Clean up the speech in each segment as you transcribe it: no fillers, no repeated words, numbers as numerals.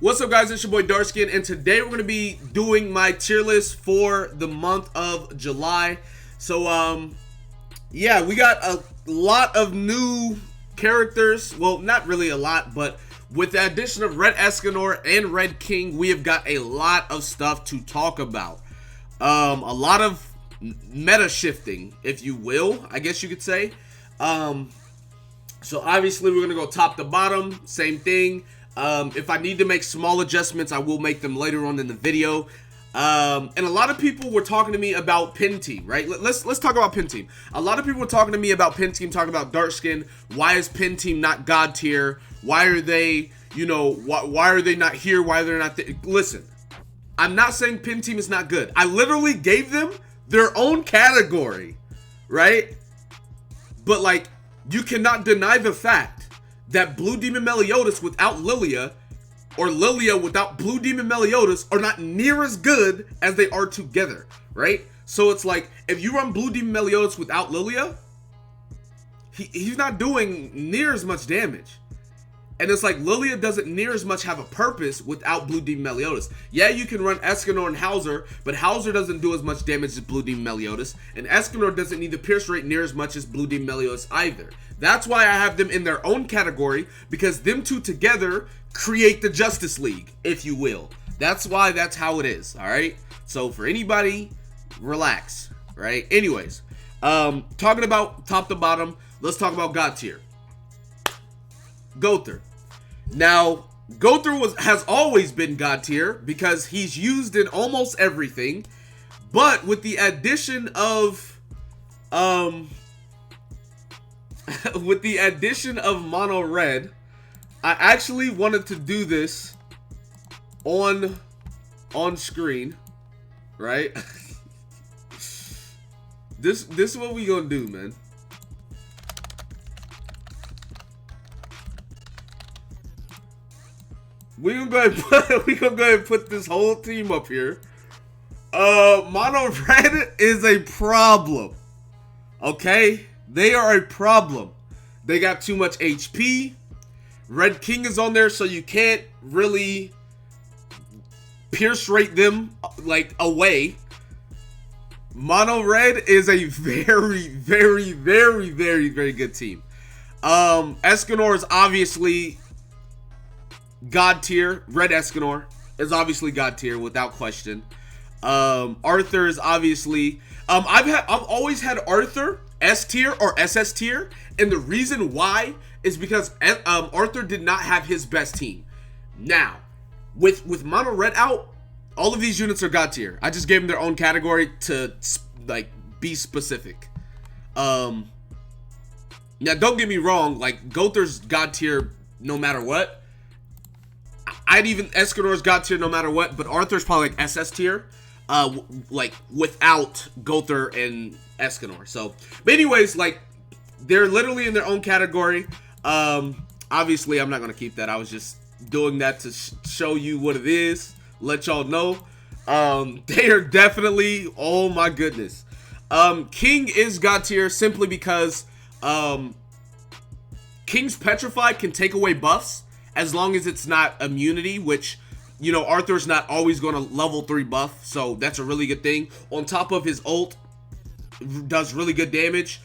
What's up, guys? It's your boy Darkskin, and today we're going to be doing my tier list for the month of July. So, yeah, we got a lot of new characters. Well, not really a lot, but with the addition of Red Escanor and Red King, we have got a lot of stuff to talk about. A lot of meta shifting, if you will, I guess you could say. So obviously we're going to go top to bottom, same thing. If I need to make small adjustments, I will make them later on in the video. And a lot of people were talking to me about Pin Team, right? Let's talk about Pin Team. A lot of people were talking to me about Pin Team, talking about Darkskin. Why is Pin Team not God tier? Why are they, why are they not here? Why are they not there? Listen, I'm not saying Pin Team is not good. I literally gave them their own category, right? But like, you cannot deny the fact that Blue Demon Meliodas without Lilia, or Lilia without Blue Demon Meliodas, are not near as good as they are together, right? So it's like, if you run Blue Demon Meliodas without Lilia, he's not doing near as much damage. And it's like, Lilia doesn't near as much have a purpose without Blue Demon Meliodas. Yeah, you can run Escanor and Hauser, but Hauser doesn't do as much damage as Blue Demon Meliodas, and Escanor doesn't need the pierce rate near as much as Blue Demon Meliodas either. That's why I have them in their own category, because them two together create the Justice League, if you will. That's why that's how it is, alright? So for anybody, relax, right? Anyways, talking about top to bottom, let's talk about God tier. Gowther. Now, Gowther has always been God tier because he's used in almost everything, but with the addition of Mono Red, I actually wanted to do this on screen, right? This is what we gonna do, man. We gonna go ahead and put this whole team up here. Mono Red is a problem. Okay? They are a problem. They got too much HP. Red King is on there, so you can't really pierce rate them like away. Mono Red is a very, very, very, very, very good team. Escanor is obviously God tier. Red Escanor is obviously God tier without question. Arthur is obviously I've always had Arthur S tier or SS tier, and the reason why is because Arthur did not have his best team. Now, with Mono Red out, all of these units are God tier. I just gave them their own category to like be specific. Now don't get me wrong, like Gowther's God tier no matter what. I'd even Escanor's God tier no matter what, but Arthur's probably like SS tier, like without Gowther and Escanor. So, but anyways, like they're literally in their own category. Obviously, I'm not gonna keep that. I was just doing that to show you what it is, let y'all know. They are definitely, oh my goodness. King is God tier simply because King's Petrify can take away buffs, as long as it's not immunity, which, Arthur's not always going to level 3 buff, so that's a really good thing. On top of his ult, does really good damage.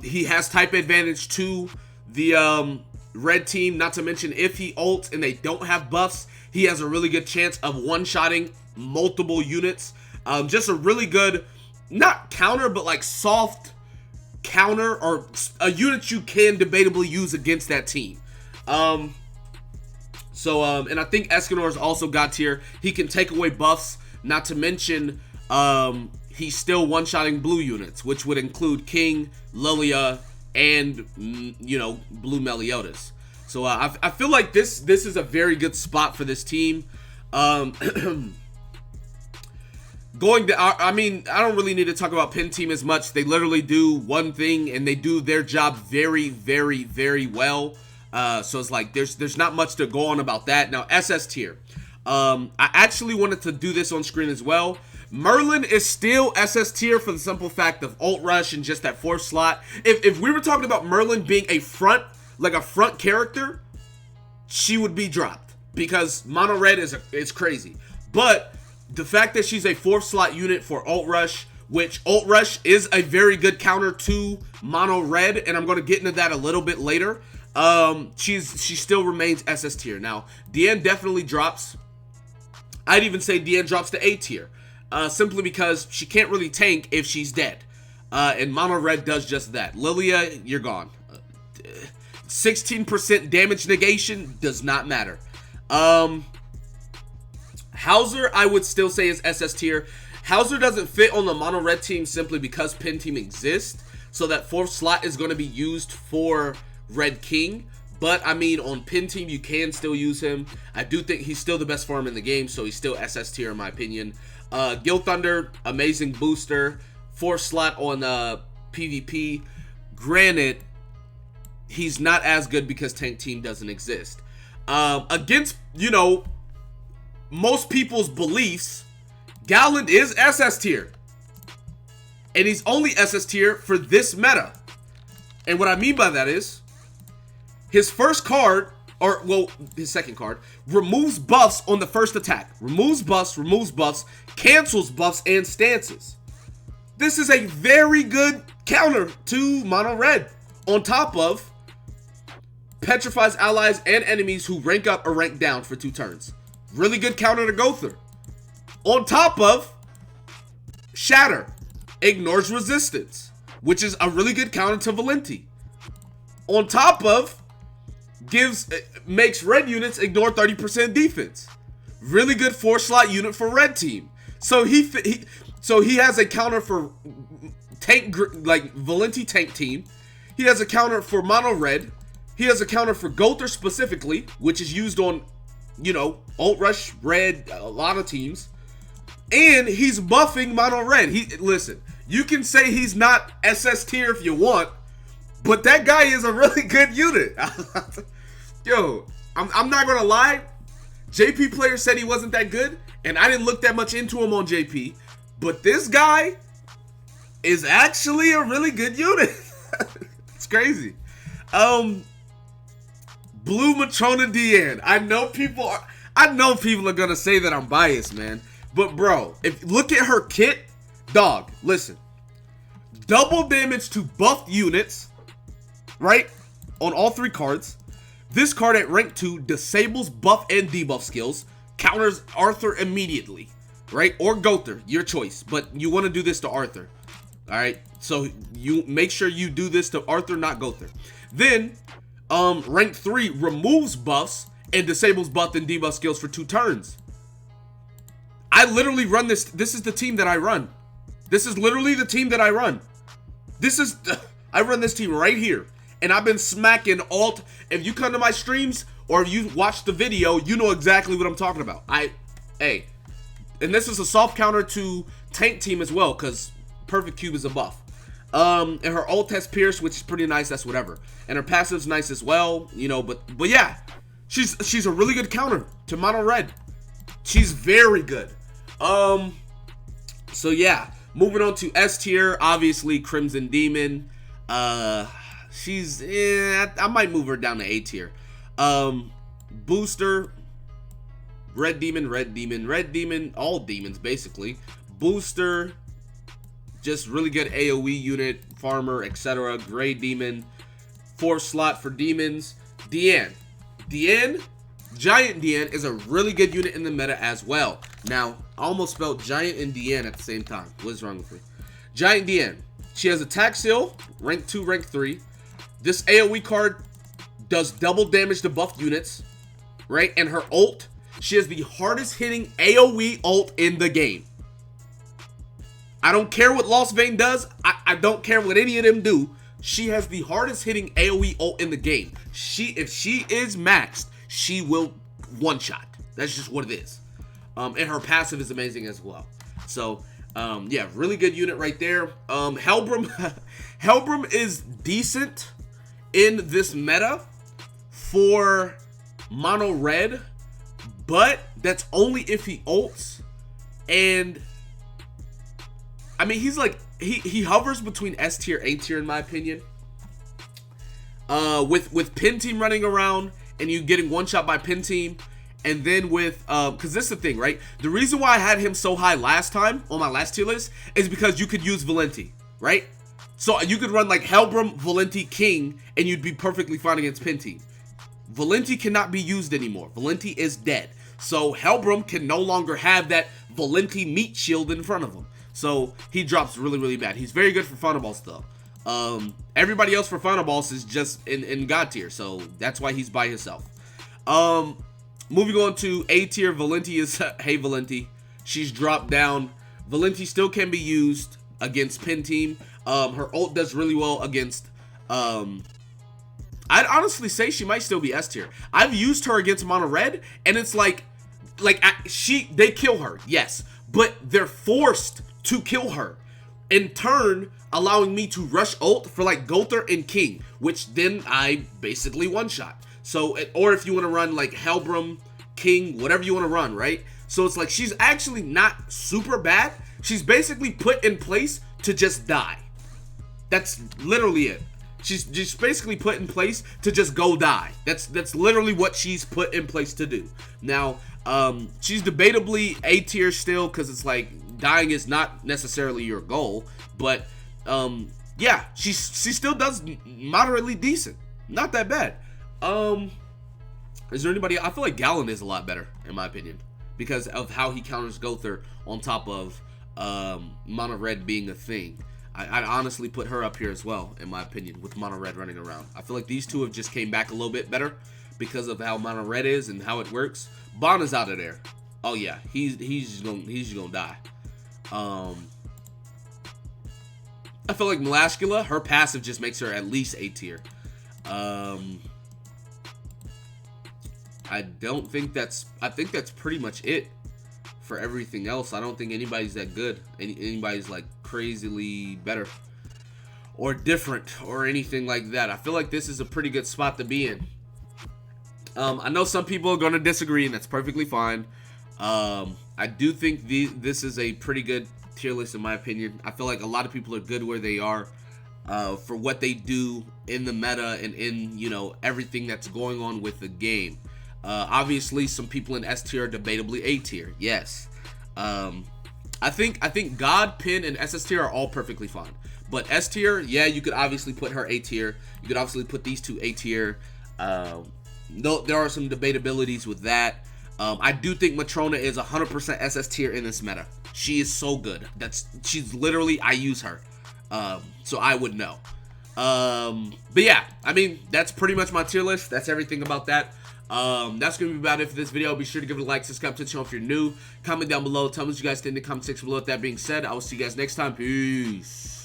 He has type advantage to the red team, not to mention if he ults and they don't have buffs, he has a really good chance of one-shotting multiple units. Just a really good, not counter, but like soft counter, or a unit you can debatably use against that team. And I think Escanor is also God tier. He can take away buffs, not to mention, he's still one-shotting blue units, which would include King, Lilia, and, Blue Meliodas. So, I feel like this is a very good spot for this team. I don't really need to talk about Pin Team as much. They literally do one thing, and they do their job very, very, very well. So it's like there's not much to go on about that. Now, SS tier. I actually wanted to do this on screen as well. Merlin is still SS tier for the simple fact of ult rush and just that 4th slot. If we were talking about Merlin being a front character, she would be dropped. because mono red is crazy. But the fact that she's a 4th slot unit for ult rush, which ult rush is a very good counter to mono red, and I'm going to get into that a little bit later. She still remains SS tier. Now, Diane definitely drops. I'd even say Diane drops to A tier, simply because she can't really tank if she's dead. And mono red does just that. Lilia, you're gone. 16% damage negation does not matter. Hauser, I would still say is SS tier. Hauser doesn't fit on the mono red team simply because pin team exists, so that 4th slot is going to be used for Red King. But I mean, on pin team you can still use him. I do think he's still the best farm in the game, so he's still SS tier in my opinion. Gil Thunder, amazing booster. 4th slot on PvP. Granted, he's not as good because tank team doesn't exist. Against, you know, most people's beliefs, Galland is SS tier. And he's only SS tier for this meta. And what I mean by that is, his first card, or, well, his second card, removes buffs on the first attack. Removes buffs, cancels buffs and stances. This is a very good counter to mono red. On top of, petrifies allies and enemies who rank up or rank down for 2 turns. Really good counter to go through. On top of, Shatter ignores resistance, which is a really good counter to Valenti. On top of, makes red units ignore 30% defense. Really good 4-slot unit for red team. So he has a counter for tank, like Valenti tank team. He has a counter for mono red. He has a counter for Gother specifically, which is used on, you know, ult rush red, a lot of teams. And he's buffing mono red. Listen, you can say he's not SS tier if you want, but that guy is a really good unit. Yo, I'm not gonna lie. JP player said he wasn't that good, and I didn't look that much into him on JP. But this guy is actually a really good unit. It's crazy. Blue Matrona Diane. I know people are gonna say that I'm biased, man. But bro, if look at her kit, dog, listen. Double damage to buffed units, right? On all 3 cards. This card at rank 2 disables buff and debuff skills, counters Arthur immediately, right? Or Gother, your choice. But you want to do this to Arthur. Alright, so you make sure you do this to Arthur, not Gother. Then, rank 3 removes buffs and disables buff and debuff skills for 2 turns. I literally run this. This is the team that I run. This is literally the team that I run. I run this team right here. And I've been smacking alt. If you come to my streams or if you watch the video, you know exactly what I'm talking about. And this is a soft counter to tank team as well, because Perfect Cube is a buff. And her ult has Pierce, which is pretty nice. That's whatever. And her passive's nice as well, you know. But yeah, she's a really good counter to mono red. She's very good. So yeah, moving on to S tier. Obviously, Crimson Demon. She's I might move her down to A tier. Booster, Red Demon, all demons basically. Booster, just really good AoE unit, farmer, etc. Gray Demon, 4th slot for demons. Diane, Giant Diane is a really good unit in the meta as well. Now, I almost spelled Giant and Diane at the same time. What's wrong with me? Giant Diane, she has attack seal, rank 2, rank 3. This AoE card does double damage to buffed units, right? And her ult, she has the hardest hitting AoE ult in the game. I don't care what Lost Vein does. I don't care what any of them do. She has the hardest hitting AoE ult in the game. If she is maxed, she will one-shot. That's just what it is. And her passive is amazing as well. So, yeah, really good unit right there. Hellbrim is decent in this meta for mono red, but that's only if he ults. And I mean, he's like he hovers between S tier, A tier in my opinion. With pin team running around and you getting one shot by pin team, And then with, because this is the thing, right? The reason why I had him so high last time on my last tier list is because you could use Valenti, right? So you could run like Helbram, Valenti, King, and you'd be perfectly fine against Pin Team. Valenti cannot be used anymore. Valenti is dead. So Helbram can no longer have that Valenti meat shield in front of him. So he drops really, really bad. He's very good for Funaballs though. Everybody else for Funaballs is just in God tier, so that's why he's by himself. Moving on to A tier, Valenti is, hey Valenti, she's dropped down. Valenti still can be used against Pin Team. Her ult does really well against, I'd honestly say she might still be S tier. I've used her against Mono Red, and it's like they kill her, yes, but they're forced to kill her, in turn allowing me to rush ult for like Gother and King, which then I basically one-shot. So, or if you want to run like Helbram, King, whatever you want to run, right? So it's like she's actually not super bad. She's basically put in place to just die. That's literally it. She's just basically put in place to just go die. That's literally what she's put in place to do. Now, she's debatably A tier still, because it's like dying is not necessarily your goal, but yeah, she still does moderately decent. Not that bad. Is there anybody? I feel like Gallon is a lot better in my opinion because of how he counters Gother on top of Mono Red being a thing. I'd honestly put her up here as well in my opinion with Mono Red running around. I feel like these two have just came back a little bit better because of how Mono Red is and how it works. Bon is out of there. Oh yeah, he's just gonna die. I feel like Melashkula, her passive just makes her at least A tier. I think that's pretty much it for everything else. I don't think anybody's that good. Anybody's like crazily better or different or anything like that. I feel like this is a pretty good spot to be in. I know some people are going to disagree, and that's perfectly fine. I do think this is a pretty good tier list in my opinion. I feel like a lot of people are good where they are for what they do in the meta and in, you know, everything that's going on with the game. Obviously, some people in S tier are debatably A tier. Yes. I think God, Pin, and SS tier are all perfectly fine. But S tier, yeah, you could obviously put her A tier. You could obviously put these two A tier. No, there are some debatabilities with that. I do think Matrona is 100% SS tier in this meta. She is so good. She's literally, I use her. So I would know. But yeah, I mean, that's pretty much my tier list. That's everything about that. That's going to be about it for this video. Be sure to give it a like, subscribe to the channel if you're new. Comment down below. Tell me what you guys think in the comment section below. With that being said, I will see you guys next time. Peace.